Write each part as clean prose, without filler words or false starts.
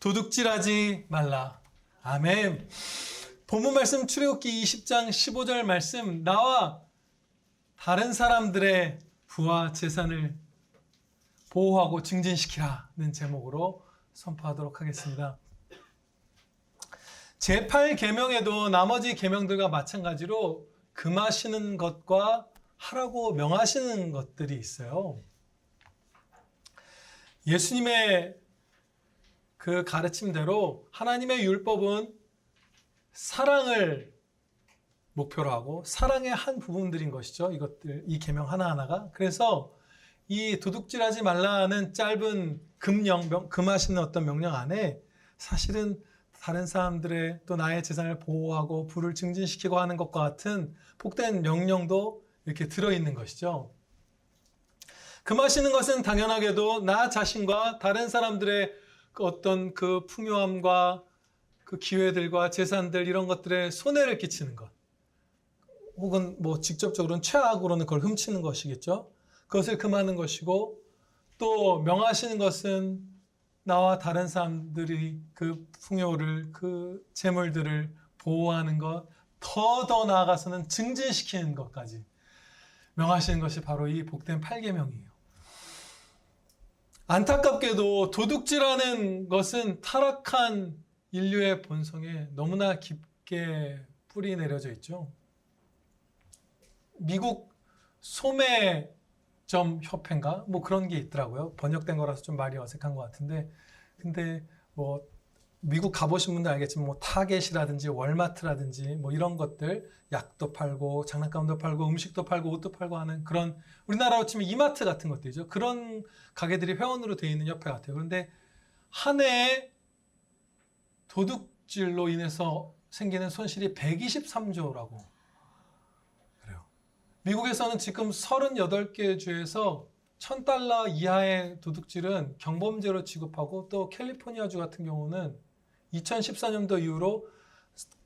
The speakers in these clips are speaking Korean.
도둑질하지 말라. 아멘. 본문 말씀 출애굽기 20장 15절 말씀, 나와 다른 사람들의 부와 재산을 보호하고 증진시키라는 제목으로 선포하도록 하겠습니다. 제8계명에도 나머지 계명들과 마찬가지로 금하시는 것과 하라고 명하시는 것들이 있어요. 예수님의 그 가르침대로 하나님의 율법은 사랑을 목표로 하고 사랑의 한 부분들인 것이죠. 이것들, 이 계명 하나하나가. 그래서 이 도둑질하지 말라는 짧은 금하시는 어떤 명령 안에 사실은 다른 사람들의 또 나의 재산을 보호하고 부를 증진시키고 하는 것과 같은 복된 명령도 이렇게 들어있는 것이죠. 금하시는 것은 당연하게도 나 자신과 다른 사람들의 어떤 그 풍요함과 그 기회들과 재산들 이런 것들에 손해를 끼치는 것, 혹은 뭐 직접적으로는 최악으로는 그걸 훔치는 것이겠죠. 그것을 금하는 것이고, 또 명하시는 것은 나와 다른 사람들이 그 풍요를, 그 재물들을 보호하는 것, 더 나아가서는 증진시키는 것까지 명하시는 것이 바로 이 복된 8계명이에요. 안타깝게도 도둑질하는 것은 타락한 인류의 본성에 너무나 깊게 뿌리 내려져 있죠. 미국 소매점 협회인가? 뭐 그런 게 있더라고요. 번역된 거라서 좀 말이 어색한 것 같은데, 근데 뭐 미국 가보신 분들 알겠지만 뭐 타겟이라든지 월마트라든지 뭐 이런 것들, 약도 팔고 장난감도 팔고 음식도 팔고 옷도 팔고 하는 그런, 우리나라로 치면 이마트 같은 것들이죠. 그런 가게들이 회원으로 되어 있는 협회 같아요. 그런데 한 해에 도둑질로 인해서 생기는 손실이 123조라고 그래요. 미국에서는 지금 38개 주에서 $1,000 이하의 도둑질은 경범죄로 취급하고, 또 캘리포니아주 같은 경우는 2014년도 이후로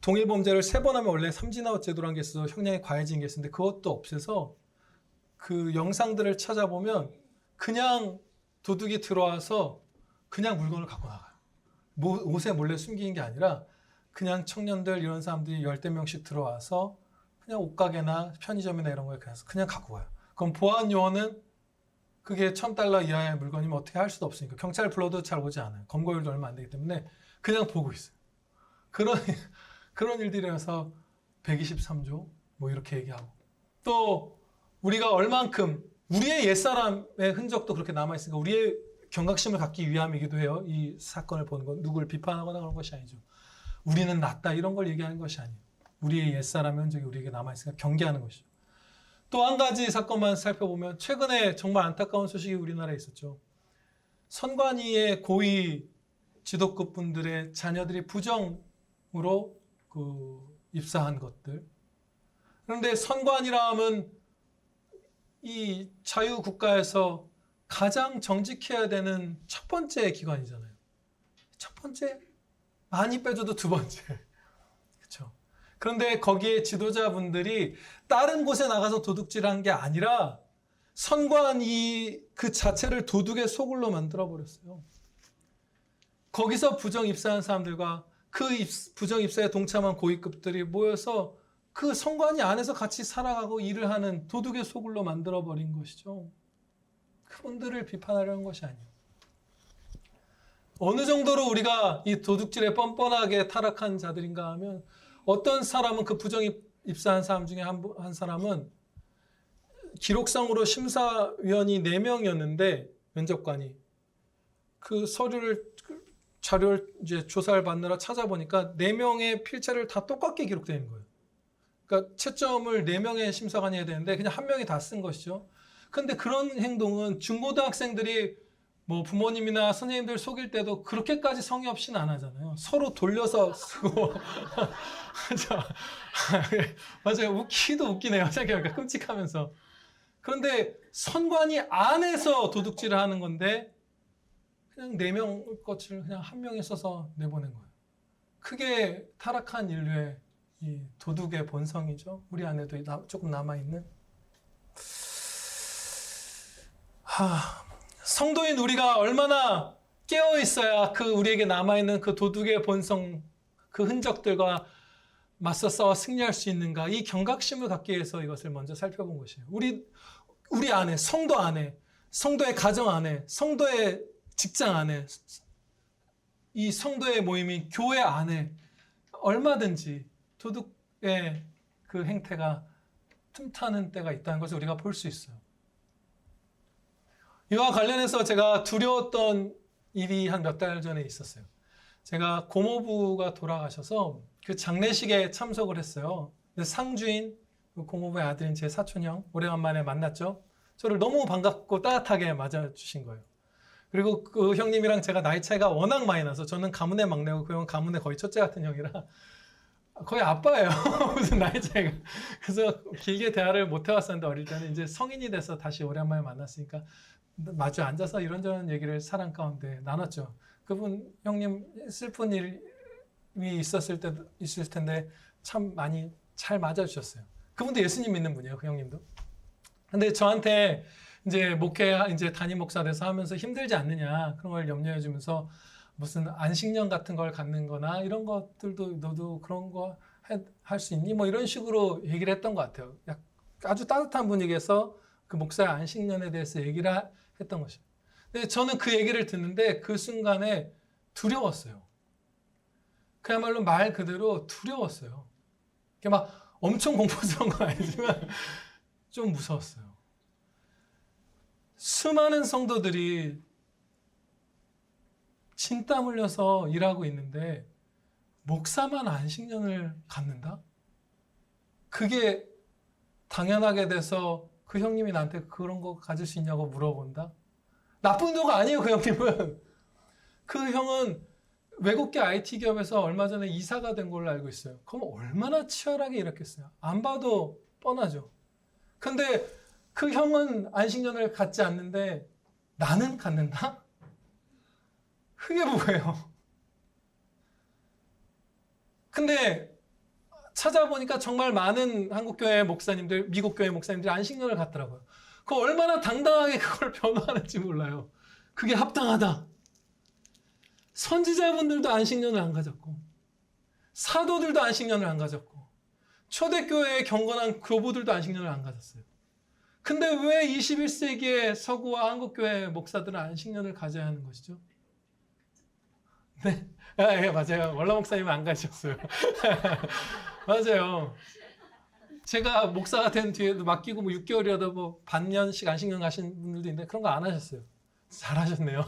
동일 범죄를 3번 하면 원래 삼진아웃 제도라는 게 있어서 형량이 과해지는 게 있었는데 그것도 없애서 그 영상들을 찾아보면 그냥 도둑이 들어와서 그냥 물건을 갖고 나가요. 옷에 몰래 숨기는 게 아니라 그냥 청년들 이런 사람들이 10명씩 들어와서 그냥 옷가게나 편의점이나 이런 거에 그냥 갖고 가요. 그럼 보안 요원은 그게 $1,000 이하의 물건이면 어떻게 할 수도 없으니까 경찰 불러도 잘 오지 않아요. 검거율도 얼마 안 되기 때문에 그냥 보고 있어요. 그런 일들이라서 123조 뭐 이렇게 얘기하고, 또 우리가 얼만큼 우리의 옛사람의 흔적도 그렇게 남아있으니까 우리의 경각심을 갖기 위함이기도 해요. 이 사건을 보는 건 누구를 비판하거나 그런 것이 아니죠. 우리는 낫다 이런 걸 얘기하는 것이 아니에요. 우리의 옛사람의 흔적이 우리에게 남아있으니까 경계하는 것이죠. 또 한 가지 사건만 살펴보면 최근에 정말 안타까운 소식이 우리나라에 있었죠. 선관위의 고위 지도급 분들의 자녀들이 부정으로 입사한 것들. 그런데 선관위라 하면 이 자유국가에서 가장 정직해야 되는 첫 번째 기관이잖아요. 첫 번째? 많이 빼줘도 두 번째. 그렇죠. 그런데 거기에 지도자분들이 다른 곳에 나가서 도둑질한 게 아니라 선관위 그 자체를 도둑의 소굴로 만들어 버렸어요. 거기서 부정 입사한 사람들과 그 부정 입사에 동참한 고위급들이 모여서 그 선관위 안에서 같이 살아가고 일을 하는 도둑의 소굴로 만들어 버린 것이죠. 그분들을 비판하려는 것이 아니에요. 어느 정도로 우리가 이 도둑질에 뻔뻔하게 타락한 자들인가 하면, 어떤 사람은 그 부정 입사한 사람 중에 한 사람은 기록상으로 심사위원이 4명이었는데 면접관이 그 자료를 이제 조사를 받느라 찾아보니까 4명의 필체를 다 똑같게 기록되어 있는 거예요. 그러니까 채점을 4명의 심사관이 해야 되는데 그냥 1명이 다 쓴 것이죠. 근데 그런 행동은 중고등학생들이 뭐 부모님이나 선생님들 속일 때도 그렇게까지 성의 없이는 안 하잖아요. 서로 돌려서 쓰고. 맞아요. 웃기도 웃기네요. 생각해보니까 끔찍하면서. 그런데 선관위 안에서 도둑질을 하는 건데 그냥 4명 것을 그냥 1명이 써서 내보낸 거예요. 그게 타락한 인류의 이 도둑의 본성이죠. 우리 안에도 조금 남아있는. 성도인 우리가 얼마나 깨어 있어야 그 우리에게 남아있는 그 도둑의 본성, 그 흔적들과 맞서 싸워 승리할 수 있는가? 이 경각심을 갖기 위해서 이것을 먼저 살펴본 것이에요. 우리 안에, 성도 안에, 성도의 가정 안에, 성도의 직장 안에, 이 성도의 모임인 교회 안에 얼마든지 도둑의 그 행태가 틈타는 때가 있다는 것을 우리가 볼 수 있어요. 이와 관련해서 제가 두려웠던 일이 한 몇 달 전에 있었어요. 제가 고모부가 돌아가셔서 그 장례식에 참석을 했어요. 근데 상주인 그 고모부의 아들인 제 사촌형 오래간만에 만났죠. 저를 너무 반갑고 따뜻하게 맞아주신 거예요. 그리고 그 형님이랑 제가 나이 차이가 워낙 많이 나서 저는 가문의 막내고 그 형은 가문의 거의 첫째 같은 형이라 거의 아빠예요. 무슨 나이 차이가. 그래서 길게 대화를 못 해왔었는데 어릴 때는 이제 성인이 돼서 다시 오랜만에 만났으니까 마주 앉아서 이런저런 얘기를 사랑 가운데 나눴죠. 그분 형님 슬픈 일이 있을 텐데 참 많이 잘 맞아주셨어요. 그분도 예수님 믿는 분이에요. 그 형님도. 근데 저한테 이제 목회 이제 담임 목사 돼서 하면서 힘들지 않느냐 그런 걸 염려해 주면서 무슨 안식년 같은 걸 갖는 거나 이런 것들도 너도 그런 거 할 수 있니? 뭐 이런 식으로 얘기를 했던 것 같아요. 아주 따뜻한 분위기에서 그 목사의 안식년에 대해서 얘기를 했던 것이죠. 근데 저는 그 얘기를 듣는데 그 순간에 두려웠어요. 그야말로 말 그대로 두려웠어요. 막 엄청 공포스러운 건 아니지만 좀 무서웠어요. 수많은 성도들이 진땀 흘려서 일하고 있는데 목사만 안식년을 갖는다? 그게 당연하게 돼서 그 형님이 나한테 그런 거 가질 수 있냐고 물어본다? 나쁜 의도가 아니에요, 그 형님은. 그 형은 외국계 IT 기업에서 얼마 전에 이사가 된 걸로 알고 있어요. 그럼 얼마나 치열하게 일했겠어요? 안 봐도 뻔하죠. 근데 그 형은 안식년을 갖지 않는데 나는 갖는다? 그게 뭐예요? 근데 찾아보니까 정말 많은 한국교회 목사님들, 미국교회 목사님들이 안식년을 갖더라고요. 그 얼마나 당당하게 그걸 변호하는지 몰라요. 그게 합당하다. 선지자분들도 안식년을 안 가졌고 사도들도 안식년을 안 가졌고 초대교회의 경건한 교부들도 안식년을 안 가졌어요. 근데 왜 21세기의 서구와 한국교회 목사들은 안식년을 가져야 하는 것이죠? 네, 예, 맞아요. 월남 목사님은 안 가셨어요. 맞아요. 제가 목사가 된 뒤에도 맡기고 뭐 6개월이라도 뭐 반년씩 안식년 가신 분들도 있는데 그런 거 안 하셨어요. 잘하셨네요.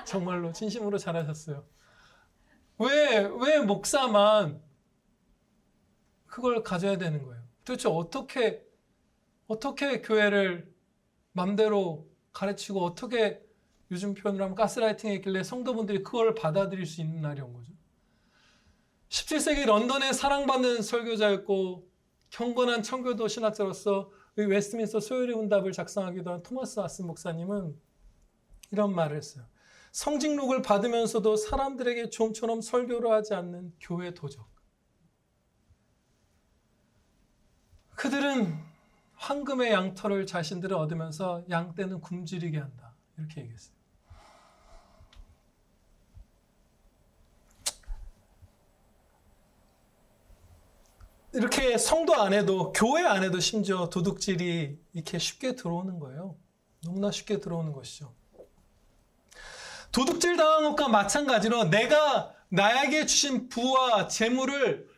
정말로 진심으로 잘하셨어요. 왜 목사만 그걸 가져야 되는 거예요? 도대체 어떻게 교회를 맘대로 가르치고 어떻게 요즘 표현으로 하면 가스라이팅 했길래 성도분들이 그걸 받아들일 수 있는 날이 온 거죠. 17세기 런던의 사랑받는 설교자였고 경건한 청교도 신학자로서 웨스트민스터 소요리 문답을 작성하기도 한 토마스 왓슨 목사님은 이런 말을 했어요. 성직록을 받으면서도 사람들에게 좀처럼 설교를 하지 않는 교회 도적. 그들은 황금의 양털을 자신들을 얻으면서 양떼는 굶주리게 한다. 이렇게 얘기했어요. 이렇게 성도 안에도 교회 안에도 심지어 도둑질이 이렇게 쉽게 들어오는 거예요. 너무나 쉽게 들어오는 것이죠. 도둑질 당한 것과 마찬가지로 내가 나에게 주신 부와 재물을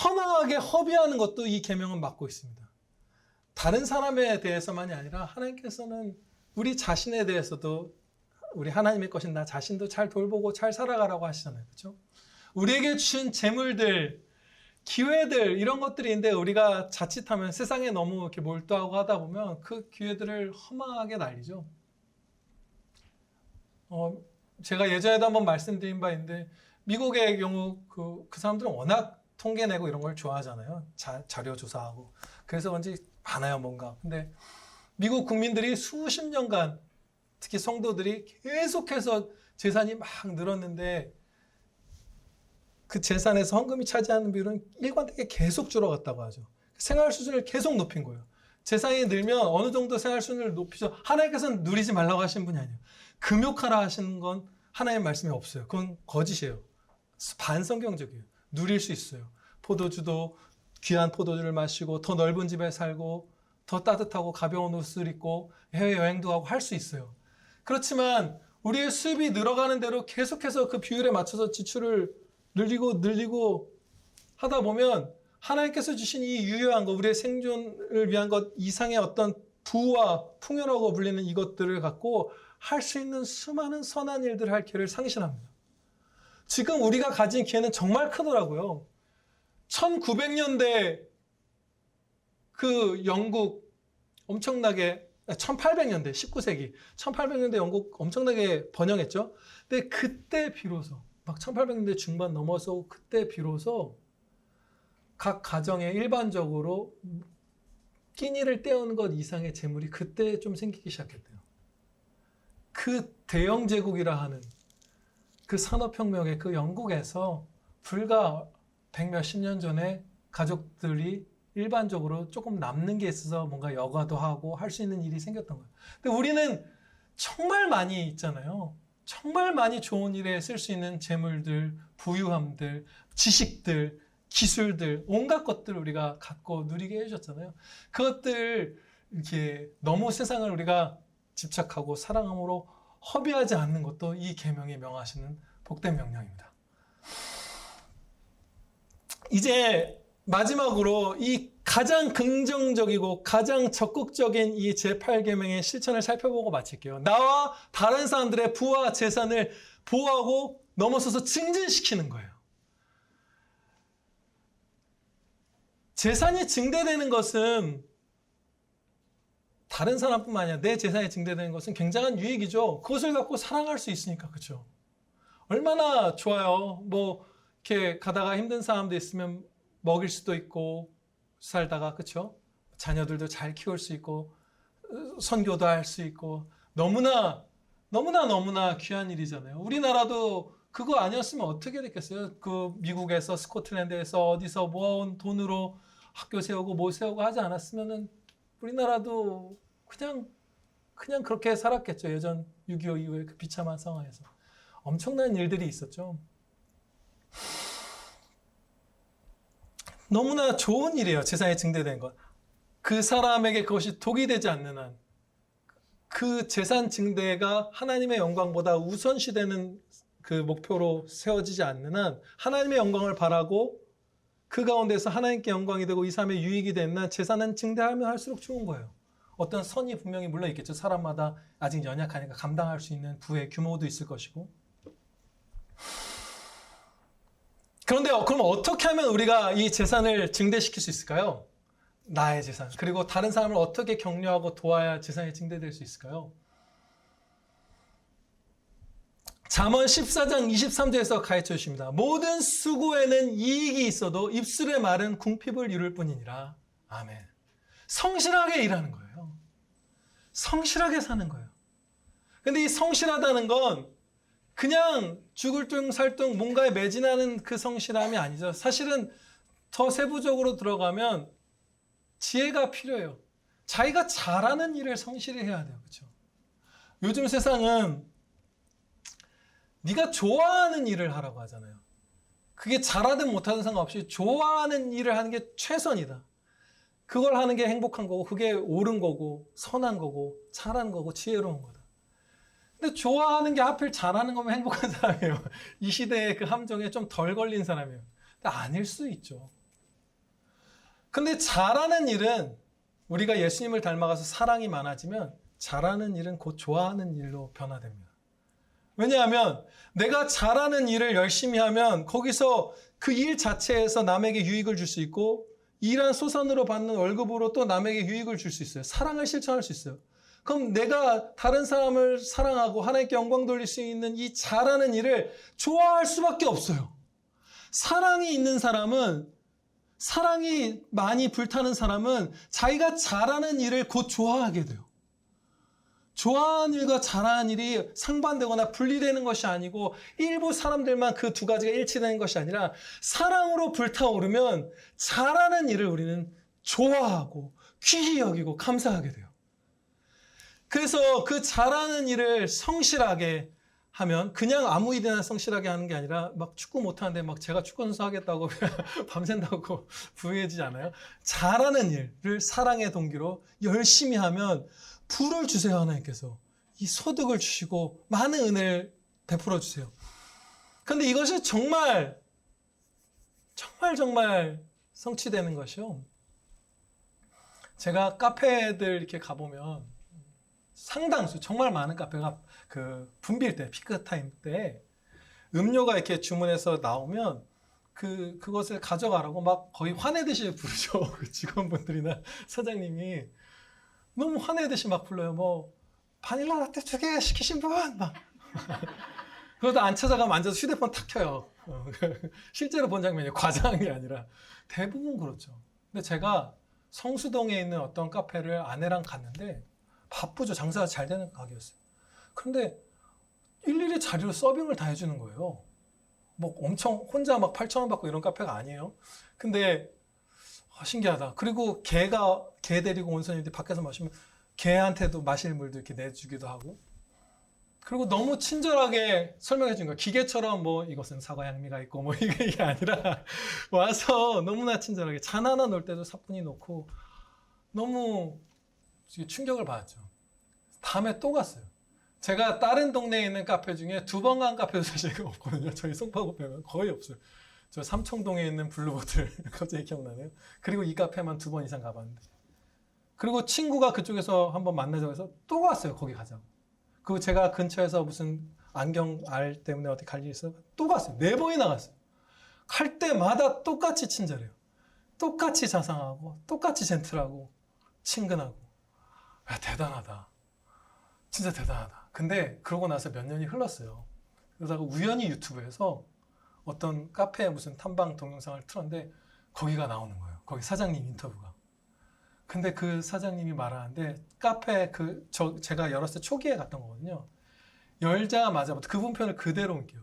허망하게 허비하는 것도 이 계명은 막고 있습니다. 다른 사람에 대해서만이 아니라 하나님께서는 우리 자신에 대해서도 우리 하나님의 것인 나 자신도 잘 돌보고 잘 살아가라고 하시잖아요. 그렇죠? 우리에게 주신 재물들, 기회들 이런 것들이 있는데 우리가 자칫하면 세상에 너무 이렇게 몰두하고 하다 보면 그 기회들을 허망하게 날리죠. 제가 예전에도 한번 말씀드린 바 있는데 미국의 경우 그 사람들은 워낙 통계 내고 이런 걸 좋아하잖아요. 자료 조사하고. 그래서 그런지 많아요, 뭔가. 근데 미국 국민들이 수십 년간 특히 성도들이 계속해서 재산이 막 늘었는데 그 재산에서 헌금이 차지하는 비율은 일관되게 계속 줄어갔다고 하죠. 생활 수준을 계속 높인 거예요. 재산이 늘면 어느 정도 생활 수준을 높이죠. 하나님께서는 누리지 말라고 하신 분이 아니에요. 금욕하라 하시는 건 하나님의 말씀이 없어요. 그건 거짓이에요. 반성경적이에요. 누릴 수 있어요. 포도주도 귀한 포도주를 마시고 더 넓은 집에 살고 더 따뜻하고 가벼운 옷을 입고 해외여행도 하고 할 수 있어요. 그렇지만 우리의 수입이 늘어가는 대로 계속해서 그 비율에 맞춰서 지출을 늘리고 하다 보면 하나님께서 주신 이 유효한 것, 우리의 생존을 위한 것 이상의 어떤 부와 풍요라고 불리는 이것들을 갖고 할 수 있는 수많은 선한 일들을 할 기회를 상실합니다. 지금 우리가 가진 기회는 정말 크더라고요. 1900년대 그 영국 엄청나게 1800년대 19세기 1800년대 영국 엄청나게 번영했죠. 근데 그때 비로소 막 1800년대 중반 넘어서 그때 비로소 각 가정에 일반적으로 끼니를 때우는 것 이상의 재물이 그때 좀 생기기 시작했대요. 그 대영 제국이라 하는 그 산업혁명의 그 영국에서 불과 100몇십 년 전에 가족들이 일반적으로 조금 남는 게 있어서 뭔가 여가도 하고 할 수 있는 일이 생겼던 거예요. 근데 우리는 정말 많이 있잖아요. 정말 많이 좋은 일에 쓸 수 있는 재물들, 부유함들, 지식들, 기술들, 온갖 것들 우리가 갖고 누리게 해주셨잖아요. 그것들 이렇게 너무 세상을 우리가 집착하고 사랑함으로 허비하지 않는 것도 이 계명이 명하시는 복된 명령입니다. 이제 마지막으로 이 가장 긍정적이고 가장 적극적인 이 제8계명의 실천을 살펴보고 마칠게요. 나와 다른 사람들의 부와 재산을 보호하고 넘어서서 증진시키는 거예요. 재산이 증대되는 것은 다른 사람뿐만 아니라 내 재산이 증대되는 것은 굉장한 유익이죠. 그것을 갖고 사랑할 수 있으니까. 그렇죠? 얼마나 좋아요. 뭐 이렇게 가다가 힘든 사람도 있으면 먹일 수도 있고 살다가 그렇죠? 자녀들도 잘 키울 수 있고 선교도 할 수 있고 너무나 귀한 일이잖아요. 우리나라도 그거 아니었으면 어떻게 됐겠어요? 그 미국에서 스코틀랜드에서 어디서 모아온 돈으로 학교 세우고 뭐 세우고 하지 않았으면은 우리나라도 그냥 그렇게 살았겠죠. 예전 6.25 이후에 그 비참한 상황에서 엄청난 일들이 있었죠. 너무나 좋은 일이에요. 재산이 증대된 것. 그 사람에게 그것이 독이 되지 않는 한, 그 재산 증대가 하나님의 영광보다 우선시되는 그 목표로 세워지지 않는 한, 하나님의 영광을 바라고 그 가운데서 하나님께 영광이 되고 이 삶의 유익이 되는 한 재산은 증대하면 할수록 좋은 거예요. 어떤 선이 분명히 물론 있겠죠. 사람마다 아직 연약하니까 감당할 수 있는 부의 규모도 있을 것이고. 그런데 그럼 어떻게 하면 우리가 이 재산을 증대시킬 수 있을까요? 나의 재산. 그리고 다른 사람을 어떻게 격려하고 도와야 재산이 증대될 수 있을까요? 잠언 14장 23절에서 가르쳐 주십니다. 모든 수고에는 이익이 있어도 입술의 말은 궁핍을 이룰 뿐이니라. 아멘. 성실하게 일하는 거예요. 성실하게 사는 거예요. 근데 이 성실하다는 건 그냥 죽을 둥 살 둥 뭔가에 매진하는 그 성실함이 아니죠. 사실은 더 세부적으로 들어가면 지혜가 필요해요. 자기가 잘하는 일을 성실히 해야 돼요. 그렇죠? 요즘 세상은 네가 좋아하는 일을 하라고 하잖아요. 그게 잘하든 못하든 상관없이 좋아하는 일을 하는 게 최선이다. 그걸 하는 게 행복한 거고 그게 옳은 거고 선한 거고 잘하는 거고 지혜로운 거다. 근데 좋아하는 게 하필 잘하는 거면 행복한 사람이에요. 이 시대의 그 함정에 좀 덜 걸린 사람이에요. 근데 아닐 수 있죠. 근데 잘하는 일은 우리가 예수님을 닮아가서 사랑이 많아지면 잘하는 일은 곧 좋아하는 일로 변화됩니다. 왜냐하면 내가 잘하는 일을 열심히 하면 거기서 그 일 자체에서 남에게 유익을 줄 수 있고 일한 소선으로 받는 월급으로 또 남에게 유익을 줄 수 있어요. 사랑을 실천할 수 있어요. 그럼 내가 다른 사람을 사랑하고 하나님께 영광 돌릴 수 있는 이 잘하는 일을 좋아할 수밖에 없어요. 사랑이 있는 사람은, 사랑이 많이 불타는 사람은 자기가 잘하는 일을 곧 좋아하게 돼요. 좋아하는 일과 잘하는 일이 상반되거나 분리되는 것이 아니고 일부 사람들만 그 두 가지가 일치되는 것이 아니라 사랑으로 불타오르면 잘하는 일을 우리는 좋아하고 귀히 여기고 감사하게 돼요. 그래서 그 잘하는 일을 성실하게 하면 그냥 아무 일이나 성실하게 하는 게 아니라 막 축구 못하는데 막 제가 축구 선수 하겠다고 밤샌다고 부유해지지 않아요. 잘하는 일을 사랑의 동기로 열심히 하면 부를 주세요. 하나님께서 이 소득을 주시고 많은 은혜를 베풀어 주세요. 그런데 이것이 정말 성취되는 것이요. 제가 카페들 이렇게 가보면 상당수 정말 많은 카페가 그 분빌 때 피크 타임 때 음료가 이렇게 주문해서 나오면 그것을 가져가라고 막 거의 화내듯이 부르죠. 그 직원분들이나 사장님이 너무 화내듯이 막 불러요. 뭐 바닐라 라떼 2개 시키신 분 막. 그러다 안 찾아가면 앉아서 휴대폰 탁 켜요. 실제로 본 장면이 과장한 게 아니라 대부분 그렇죠. 근데 제가 성수동에 있는 어떤 카페를 아내랑 갔는데 바쁘죠. 장사가 잘 되는 가게였어요. 그런데 일일이 자리로 서빙을 다 해주는 거예요. 뭐 엄청 혼자 막 8,000원 받고 이런 카페가 아니에요. 근데 신기하다. 그리고 개 데리고 온 손님들이 밖에서 마시면 개한테도 마실 물도 이렇게 내주기도 하고. 그리고 너무 친절하게 설명해 준 거예요. 기계처럼 뭐 이것은 사과 양미가 있고 뭐 이게 아니라 와서 너무나 친절하게 잔 하나 넣을 때도 사뿐히 놓고 너무 충격을 받았죠. 다음에 또 갔어요. 제가 다른 동네에 있는 카페 중에 2번 간 카페도 사실 없거든요. 저희 송파구 빼면 거의 없어요. 저 삼청동에 있는 블루보틀 갑자기 기억나네요. 그리고 이 카페만 2번 이상 가봤는데. 그리고 친구가 그쪽에서 한번 만나자고 해서 또 갔어요. 거기 가자고. 그리고 제가 근처에서 무슨 안경 알 때문에 어디 갈 일이 있어서 또 갔어요. 4번이나 갔어요. 갈 때마다 똑같이 친절해요. 똑같이 자상하고 똑같이 젠틀하고 친근하고. 야, 대단하다. 진짜 대단하다. 근데 그러고 나서 몇 년이 흘렀어요. 그러다가 우연히 유튜브에서 어떤 카페에 무슨 탐방 동영상을 틀었는데 거기가 나오는 거예요. 거기 사장님 인터뷰가. 근데 그 사장님이 말하는데 카페 제가 열었을 때 초기에 갔던 거거든요. 열자마자부터 그분 편을 그대로 옮겨요.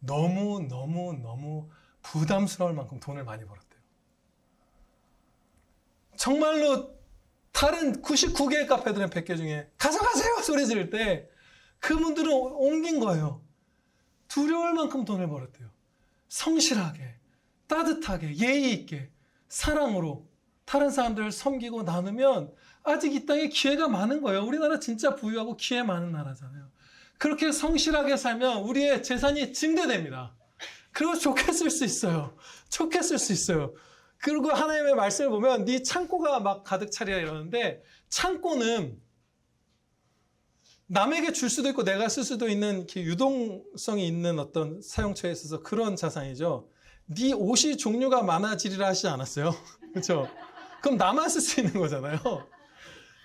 너무 부담스러울 만큼 돈을 많이 벌었대요. 정말로 다른 99개의 카페들은 100개 중에 가져가세요! 소리 지를 때 그분들은 옮긴 거예요. 두려울 만큼 돈을 벌었대요. 성실하게, 따뜻하게, 예의 있게, 사랑으로 다른 사람들을 섬기고 나누면 아직 이 땅에 기회가 많은 거예요. 우리나라 진짜 부유하고 기회 많은 나라잖아요. 그렇게 성실하게 살면 우리의 재산이 증대됩니다. 그리고 좋게 쓸 수 있어요. 좋게 쓸 수 있어요. 그리고 하나님의 말씀을 보면 네 창고가 막 가득 차리라 이러는데 창고는 남에게 줄 수도 있고 내가 쓸 수도 있는 이렇게 유동성이 있는 어떤 사용처에 있어서 그런 자산이죠. 네 옷이 종류가 많아지리라 하시지 않았어요? 그렇죠? 그럼 나만 쓸 수 있는 거잖아요.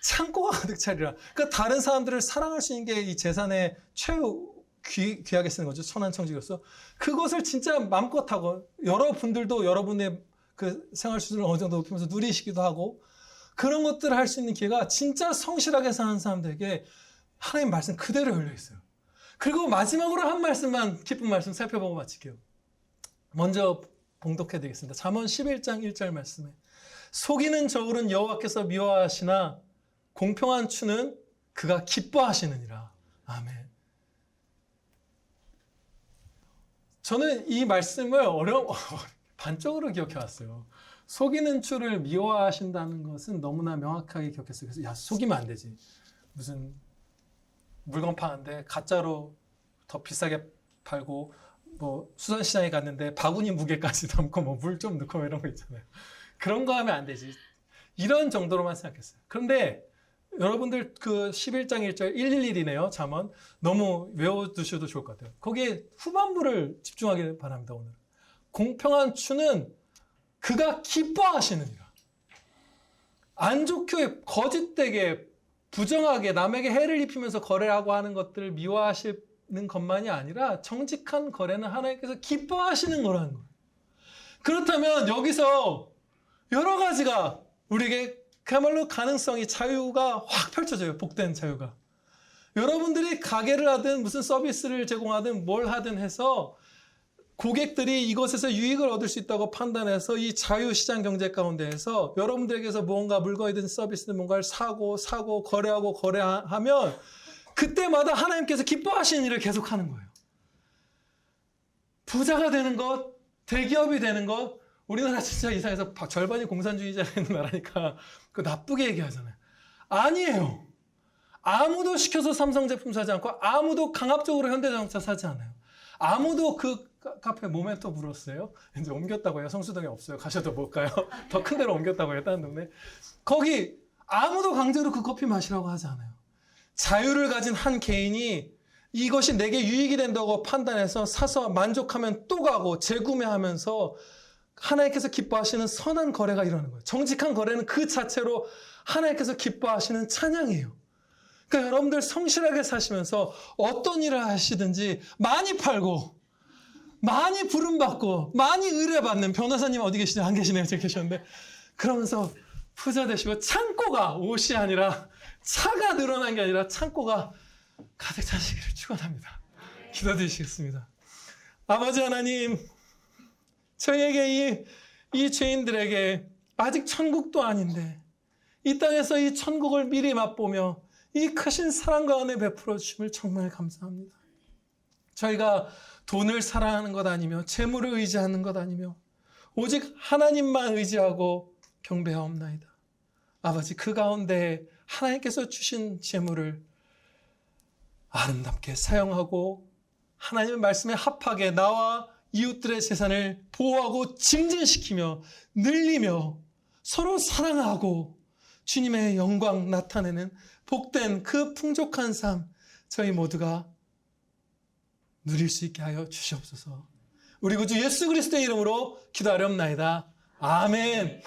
창고가 가득 차리라. 그러니까 다른 사람들을 사랑할 수 있는 게 이 재산의 최후 귀하게 쓰는 거죠. 천한 청지로서. 그것을 진짜 마음껏 하고 여러분들도 여러분의 그 생활 수준을 어느 정도 높이면서 누리시기도 하고 그런 것들을 할 수 있는 기회가 진짜 성실하게 사는 사람들에게 하나님 말씀 그대로 열려 있어요. 그리고 마지막으로 한 말씀만 기쁜 말씀 살펴보고 마칠게요. 먼저 봉독해 드리겠습니다. 잠언 11장 1절 말씀에 속이는 저울은 여호와께서 미워하시나 공평한 추는 그가 기뻐하시느니라. 아멘. 저는 이 말씀을 반쪽으로 기억해 왔어요. 속이는 추를 미워하신다는 것은 너무나 명확하게 기억했어요. 그래서 야, 속이면 안 되지. 무슨 물건 파는데 가짜로 더 비싸게 팔고 뭐 수산시장에 갔는데 바구니 무게까지 담고 뭐 물 좀 넣고 이런 거 있잖아요. 그런 거 하면 안 되지. 이런 정도로만 생각했어요. 그런데 여러분들 그 11장 1절 111이네요. 잠언. 너무 외워두셔도 좋을 것 같아요. 거기에 후반부를 집중하길 바랍니다. 오늘. 공평한 추는 그가 기뻐하시느니라. 안 좋게 거짓되게 부정하게 남에게 해를 입히면서 거래하고 하는 것들을 미워하시는 것만이 아니라 정직한 거래는 하나님께서 기뻐하시는 거라는 거예요. 그렇다면 여기서 여러 가지가 우리에게 그야말로 가능성이 자유가 확 펼쳐져요. 복된 자유가. 여러분들이 가게를 하든 무슨 서비스를 제공하든 뭘 하든 해서 고객들이 이것에서 유익을 얻을 수 있다고 판단해서 이 자유시장 경제 가운데에서 여러분들에게서 무언가 물건이든 서비스든 뭔가를 사고 거래하면 그때마다 하나님께서 기뻐하시는 일을 계속하는 거예요. 부자가 되는 것, 대기업이 되는 것, 우리나라 진짜 이상해서 절반이 공산주의자가 있는 나라니까 그 나쁘게 얘기하잖아요. 아니에요. 아무도 시켜서 삼성 제품 사지 않고 아무도 강압적으로 현대자동차 사지 않아요. 아무도 그 카페 모멘토 불었어요. 이제 옮겼다고 해요. 성수동에 없어요. 가셔도 못 가요. 더 큰 데로 옮겼다고 해요. 다른 동네. 거기 아무도 강제로 그 커피 마시라고 하지 않아요. 자유를 가진 한 개인이 이것이 내게 유익이 된다고 판단해서 사서 만족하면 또 가고 재구매하면서 하나님께서 기뻐하시는 선한 거래가 일어나는 거예요. 정직한 거래는 그 자체로 하나님께서 기뻐하시는 찬양이에요. 그러니까 여러분들 성실하게 사시면서 어떤 일을 하시든지 많이 팔고 많이 부름받고 많이 의뢰받는 변호사님 어디 계시죠? 안 계시네요. 저기 계셨는데. 그러면서 부자 되시고 창고가 옷이 아니라 차가 늘어난 게 아니라 창고가 가득 차시기를 축원합니다. 기도드리시겠습니다. 아버지 하나님, 저희에게 이 죄인들에게 아직 천국도 아닌데 이 땅에서 이 천국을 미리 맛보며 이 크신 사랑과 은혜 베풀어 주심을 정말 감사합니다. 저희가 돈을 사랑하는 것 아니며 재물을 의지하는 것 아니며 오직 하나님만 의지하고 경배하옵나이다. 아버지, 그 가운데 하나님께서 주신 재물을 아름답게 사용하고 하나님의 말씀에 합하게 나와 이웃들의 재산을 보호하고 증진시키며 늘리며 서로 사랑하고 주님의 영광 나타내는 복된 그 풍족한 삶 저희 모두가 누릴 수 있게 하여 주시옵소서. 우리 구주 예수 그리스도의 이름으로 기도하렵나이다. 아멘.